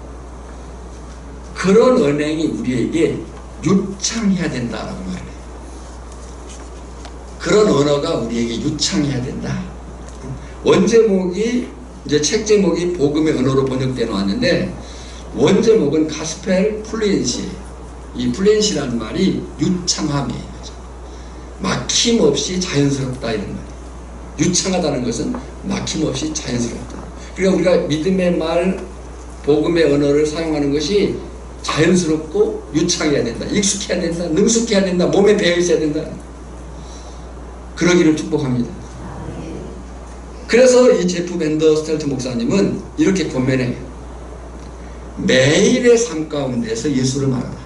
그런 언행이 우리에게 유창해야 된다라고 말해요. 그런 언어가 우리에게 유창해야 된다. 원제목이 이제 책 제목이 복음의 언어로 번역되어 나왔는데 원제목은 가스펠 플루엔시. 이 플루엔시라는 말이 유창함이에요. 막힘없이 자연스럽다 이런 말이에요. 유창하다는 것은 막힘없이 자연스럽다. 그러니까 우리가 믿음의 말, 복음의 언어를 사용하는 것이 자연스럽고 유창해야 된다. 익숙해야 된다. 능숙해야 된다. 몸에 배어 있어야 된다. 그러기를 축복합니다. 그래서 이 제프 밴더 스텔트 목사님은 이렇게 권면해요. 매일의 삶 가운데서 예수를 말하라.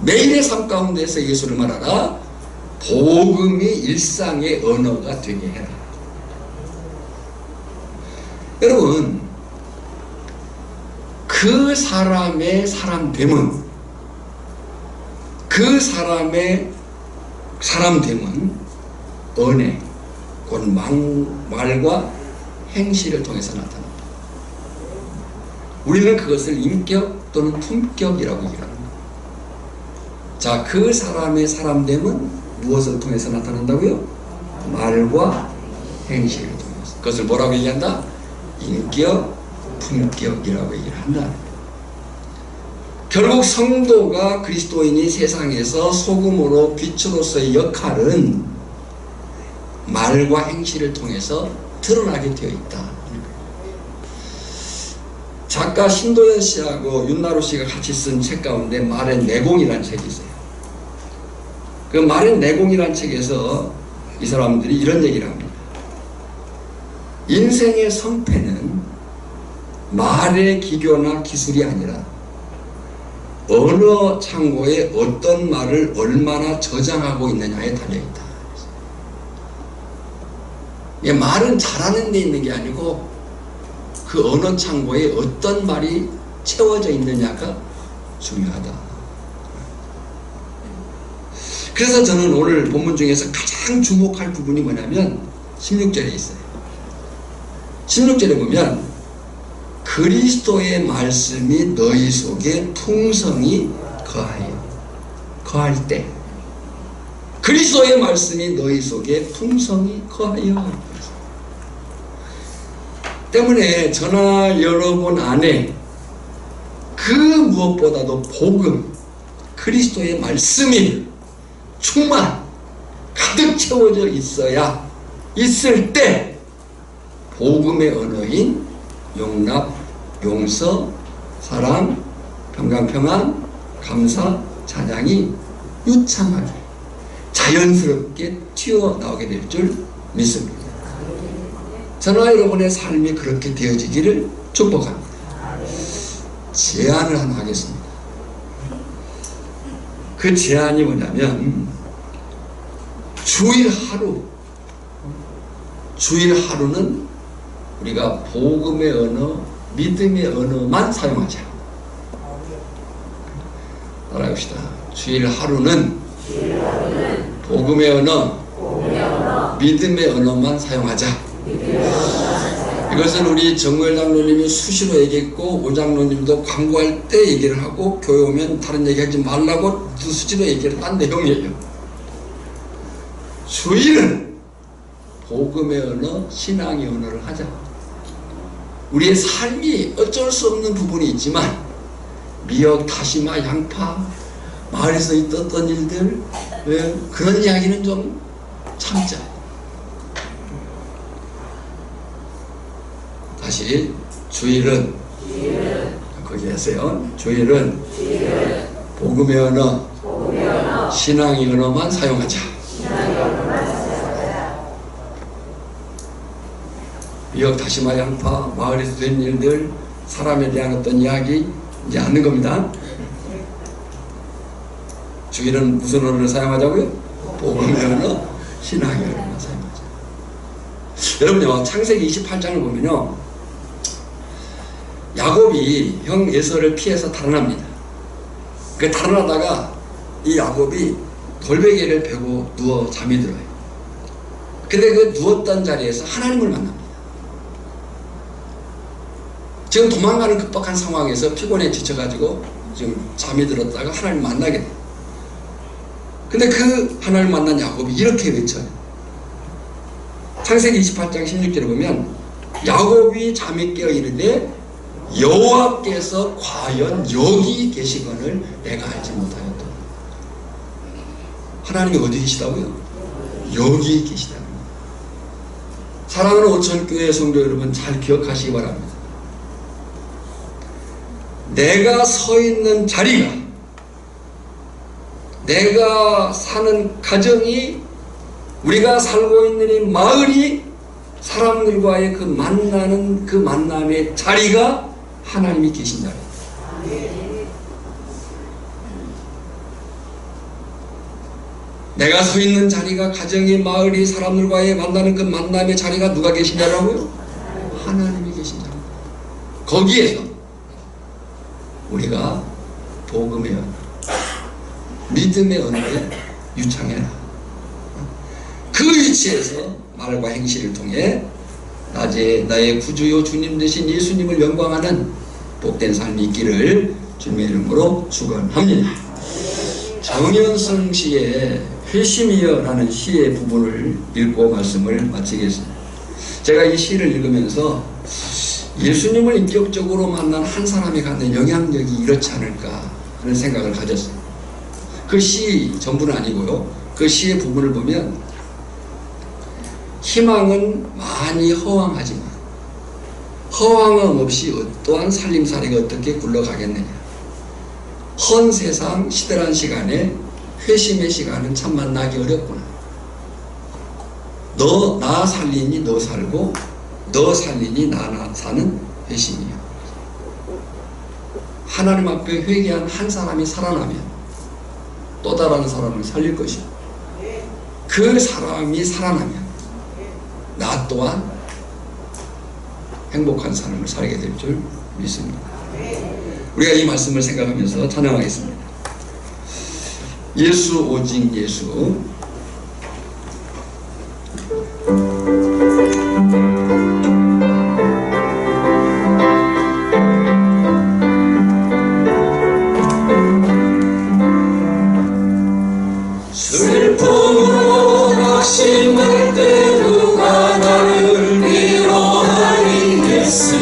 매일의 삶 가운데서 예수를 말하라. 복음이 일상의 언어가 되게 해라. 여러분, 그 사람의 사람됨은, 그 사람의 사람됨은 은혜, 곧 말과 행실을 통해서 나타납니다. 우리는 그것을 인격 또는 품격이라고 얘기합니다. 자, 그 사람의 사람됨은 무엇을 통해서 나타난다고요? 말과 행실을 통해서. 그것을 뭐라고 얘기한다? 인격, 품격이라고 얘기를 한다. 결국 성도가 그리스도인이 세상에서 소금으로 빛으로서의 역할은 말과 행실을 통해서 드러나게 되어 있다. 작가 신도연 씨하고 윤나루 씨가 같이 쓴 책 가운데 말의 내공이라는 책이 있어요. 그 말의 내공이라는 책에서 이 사람들이 이런 얘기를 합니다. 인생의 성패는 말의 기교나 기술이 아니라 언어 창고에 어떤 말을 얼마나 저장하고 있느냐에 달려있다. 말은 잘하는 데 있는 게 아니고 그 언어 창고에 어떤 말이 채워져 있느냐가 중요하다. 그래서 저는 오늘 본문 중에서 가장 주목할 부분이 뭐냐면 16절에 있어요. 16절에 보면 그리스도의 말씀이 너희 속에 풍성히 거할 때, 그리스도의 말씀이 너희 속에 풍성히 거하여. 때문에 저나 여러분 안에 그 무엇보다도 복음, 그리스도의 말씀이 가득 채워져 있을 때 복음의 언어인 용납, 용서, 사랑, 평강, 감사, 찬양이 유창하게 자연스럽게 튀어나오게 될 줄 믿습니다. 저와 여러분의 삶이 그렇게 되어지기를 축복합니다. 제안을 하나 하겠습니다. 그 제안이 뭐냐면 주일 하루는 우리가 복음의 언어, 믿음의 언어만 사용하자. 따라합시다. 주일 하루는 복음의 언어, 믿음의 언어만 사용하자. 이것은 우리 정무열 장로님이 수시로 얘기했고 오장로님도 광고할 때 얘기를 하고 교회 오면 다른 얘기하지 말라고 수시로 얘기를 한 내용이에요. 주일은 복음의 언어, 신앙의 언어를 하자. 우리의 삶이 어쩔 수 없는 부분이 있지만 미역, 다시마, 양파, 마을에서 있었던 일들, 그런 이야기는 좀 참자. 다시 주일은 거기 하세요. 주일은 복음의 언어, 신앙의 언어만 사용하자. 미역, 다시마, 양파, 마을에서 된 일들, 사람에 대한 어떤 이야기 이제 않는 겁니다. 주일은 무슨 언어를 사용하자고요? 복음의 언어, 신앙의 언어만 사용하자. 여러분요, 창세기 28장을 보면요, 야곱이 형 에서를 피해서 달아납니다. 그 달아나다가 이 야곱이 돌베개를 베고 누워 잠이 들어요. 근데 그 누웠던 자리에서 하나님을 만납니다. 지금 도망가는 급박한 상황에서 피곤해 지쳐가지고 지금 잠이 들었다가 하나님 만나게 돼요. 근데 그 하나님 만난 야곱이 이렇게 외쳐요. 창세기 28장 16절에 보면 야곱이 잠이 깨어 이르되 여호와께서 과연 여기 계시거늘 내가 알지 못하였다. 하나님이 어디 계시다고요? 여기 계시다고요. 사랑하는 오천교회 성도 여러분, 잘 기억하시기 바랍니다. 내가 서 있는 자리가, 내가 사는 가정이, 우리가 살고 있는 이 마을이 사람들과의 그 만나는 그 만남의 자리가 하나님이 계신 자리입니다. 내가 서 있는 자리가, 가정이, 마을이, 사람들과의 만나는 그 만남의 자리가 누가 계신 자리라고요? 하나님이 계신 자리. 거기에서 우리가 복음의 언어, 믿음의 언어에 유창해라. 그 위치에서 말과 행실을 통해 낮에 나의 구주요 주님 되신 예수님을 영광하는 복된 삶이 있기를 주님의 이름으로 축원합니다. 정연성 시의 회심이여 라는 시의 부분을 읽고 말씀을 마치겠습니다. 제가 이 시를 읽으면서 예수님을 인격적으로 만난 한 사람이 갖는 영향력이 이렇지 않을까 하는 생각을 가졌어요. 그 시 전부는 아니고요, 그 시의 부분을 보면 희망은 많이 허황하지만 허황함 없이 어떠한 살림살이가 어떻게 굴러가겠느냐. 헌 세상 시들한 시간에 회심의 시간은 참 만나기 어렵구나. 나 살리니 너 살고, 너 살리니 나 사는 회심이야. 하나님 앞에 회개한 한 사람이 살아나면 또 다른 사람을 살릴 것이고, 그 사람이 살아나면 나 또한 행복한 삶을 살게 될 줄 믿습니다. 우리가 이 말씀을 생각하면서 찬양하겠습니다. 예수 오직 예수. 슬픔으로 낙심할 때 누가 나를 위로하니 예수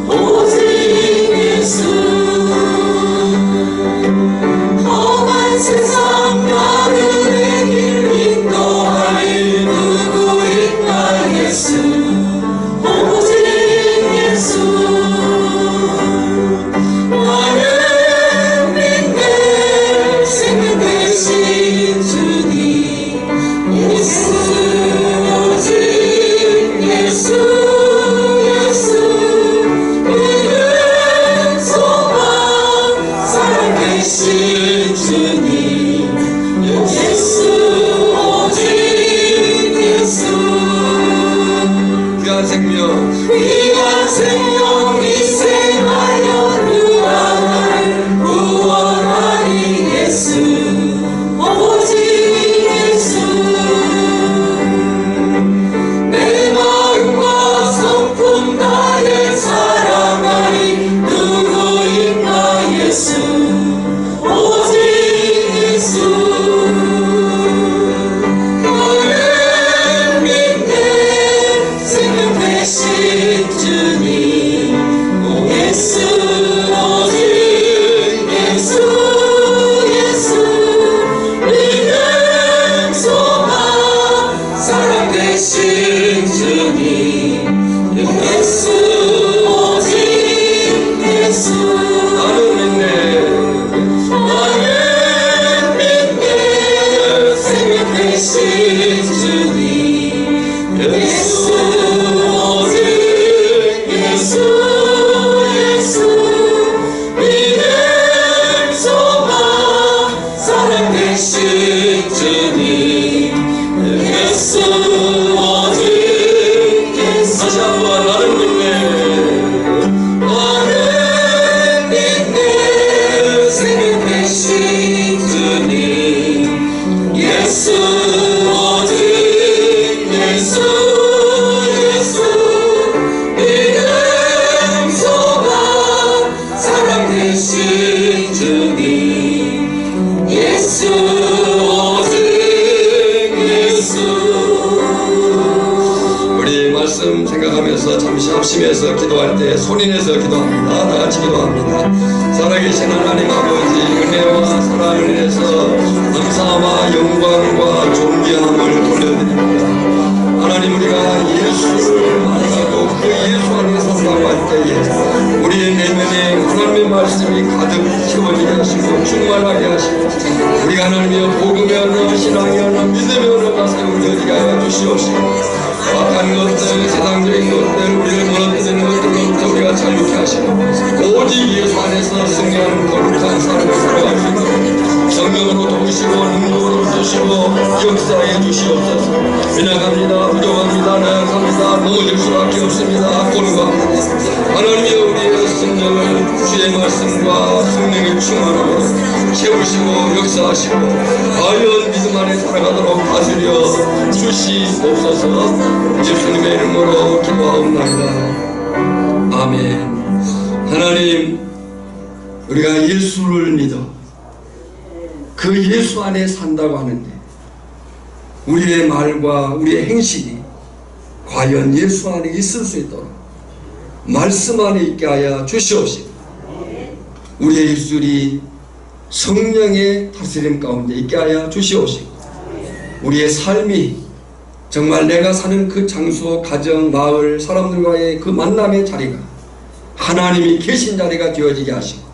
오직 예수. 험한 세상 나를 길 인도할 누구인가 예수 오직 예수. 나는 믿네 생명 되신 주님 예수 오직 예수 예수. 믿음 소망 사랑 되신 주님 예수 오직 예수. 귀한 생명, 귀한 생명 희생하여 누가 나를 구원하니 예수 오직 예수. 내 마음과 성품 다해 사랑하니 누구인가 예수 오직 예수. 나는 믿네 생명 되신 주님 예수 오직 예수 예수. 믿음 소망 사랑 되신 주님 예수 오직 예수. 나는 믿네 생명 되신 주님 예수 오직 예수 예수. 믿음 소망 사랑 되신 주님 예수 오직 예수. 다시 한번 나는 믿네. 나는 믿네 생명 되신 주님 예수 오직 예수 예수. 믿음 소망 사랑 되신 주님 예수 오직 예수. 앞에서 잠시 합심해서 기도할 때 소리내서 기도합니다. 나같이 기도합니다. 살아계신 하나님 아버지, 은혜와 사랑을 위해서 감사와 영광과 존귀함을 돌려드립니다. 하나님, 우리가 예수를 만나고 그 예수 안에 산다고 할 때에 우리의 내면에 하나님의 말씀이 가득 채워지게 하시고 충만하게 하시고 우리가 하나님의 복음의 언어, 신앙의 언어, 믿음의 언어가 세워지게 하여 주시옵시고 악한 것들, 세상적인 것들, 우리를 무너뜨리는 것들로부터 우리가 자유케 하시고 오직 예수 안에서 승리하는 거룩한 삶을 살아갈 수 있도록 성령으로 도우시고 능력으로 주시고 역사해 주시옵소서. 변화갑니다. 부족합니다. 나약합니다. 넘어질 수밖에 없습니다. 고르고합니다. 하나님이여, 우리의 성령을 주의 말씀과 성령의 충만함으로 채우시고 역사하시고 과연 믿음 안에 살아가도록 다스려 주시옵소서. 예수님의 이름으로 기도하옵나이다. 아멘. 하나님, 우리가 예수를 믿어 그 예수 안에 산다고 하는데 우리의 말과 우리의 행실이 과연 예수 안에 있을 수 있도록 말씀 안에 있게 하여 주시옵시고 우리의 입술이 성령의 다스림 가운데 있게 하여 주시옵시고 우리의 삶이 정말 내가 사는 그 장소, 가정, 마을, 사람들과의 그 만남의 자리가 하나님이 계신 자리가 되어지게 하시고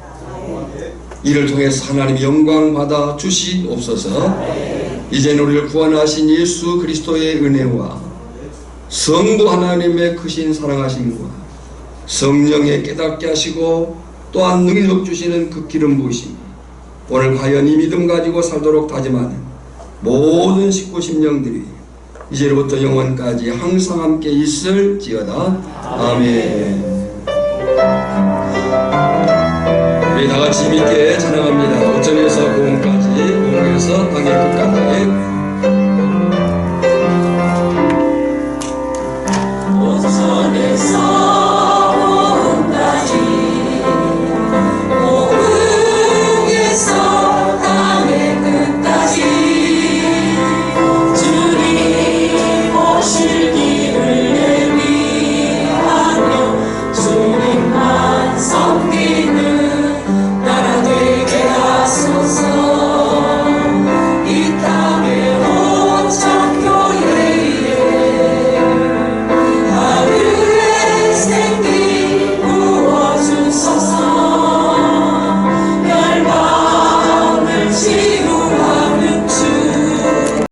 이를 통해서 하나님 영광 받아 주시옵소서. 이제는 우리를 구원하신 예수 그리스도의 은혜와 성부 하나님의 크신 사랑하심과 성령의 깨닫게 하시고 또한 능력 주시는 그 기름 부으심, 오늘 과연 이 믿음 가지고 살도록 다짐하는 모든 식구 심령들이 이제로부터 영원까지 항상 함께 있을지어다. 아멘. 우리 다같이 믿게 찬양합니다. 5절에서 9절까지, 5절에서 땅의 끝까지.